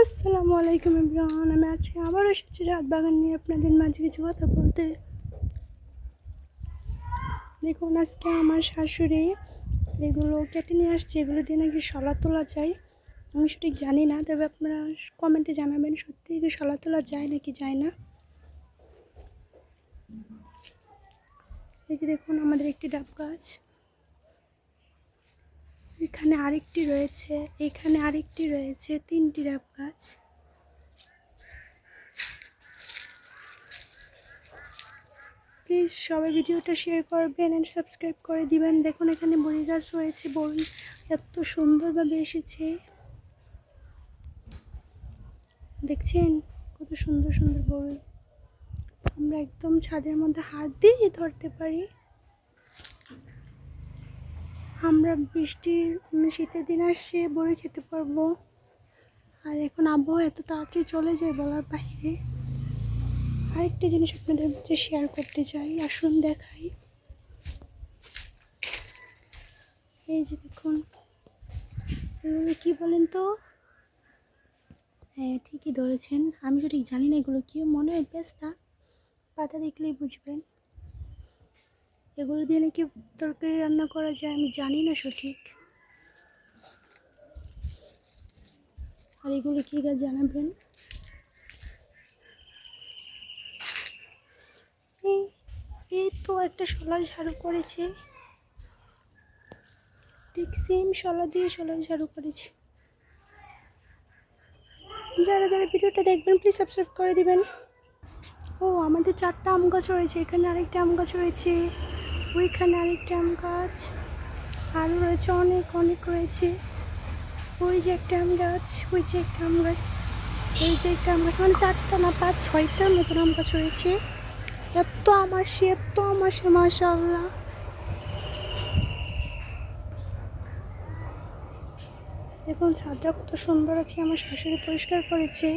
আসসালামু আলাইকুম এভরিওয়ান। আমি আজকে আবার এসেছি ছাদ বাগান নিয়ে আপনাদের মাঝে কিছু কথা বলতে। দেখুন, আজকে আমার শাশুড়ি এগুলো কেটে নিয়ে আসছে। এগুলো দিয়ে নাকি শলা তোলা যায়। আমি সঠিক জানি না, তবে আপনারা কমেন্টে জানাবেন সত্যি কি শলা তোলা যায় নাকি যায় না। এই যে দেখুন, আমাদের একটি ডাব গাছ, এখানে আরেকটি রয়েছে, এখানে আরেকটি রয়েছে, 3টি ডাব গাছ। প্লিজ সবাই ভিডিওটা শেয়ার করবেন অ্যান্ড সাবস্ক্রাইব করে দিবেন। দেখুন, এখানে বড়ি গাছ রয়েছে, বড়ি এত সুন্দরভাবে এসেছে, দেখছেন কত সুন্দর সুন্দর বড়ি। আমরা একদম ছাদের মধ্যে হাত দিয়ে ধরতে পারি। আমরা শীতের দিন আসছে বড়ি খেতে পারবো। আর এখন আবহাওয়া এত তাড়াতাড়ি চলে যায় বলার বাইরে। আরেকটা জিনিস আপনাদের মধ্যে শেয়ার করতে চাই, আসুন দেখাই। এই যে দেখুন, এগুলো কী বলেন তো? হ্যাঁ, ঠিকই ধরেছেন। আমি সঠিক জানি না এগুলো কি, মনে হয় পেস্তা। পাতা দেখলেই বুঝবেন। এগুলো দিয়ে নাকি তরকারি রান্না করা যায়, আমি জানি না সঠিক। আর এগুলো কী গাছ জানাবেন। এই তো একটা শলার ঝাড়ু করেছে, ঠিক সেম শলা দিয়ে শলার ঝাড়ু করেছে। যারা যারা ভিডিওটা দেখবেন প্লিজ সাবস্ক্রাইব করে দিবেন। ও, আমাদের 4টা আম গাছ রয়েছে। এখানে আরেকটা আম গাছ রয়েছে, ওইখানে আরেকটা আম গাছ, আরও রয়েছে, অনেক অনেক রয়েছে। ওই যে একটা আম গাছ, ওই যে একটা আম গাছ, এই যে একটা আম গাছ, মানে 4টা না 5-6টার মতন আম গাছ রয়েছে। এত আমার সে মাশাআল্লাহ। দেখুন ছাদটা কত সুন্দর আছে, আমার শাশুড়ি পরিষ্কার করেছে।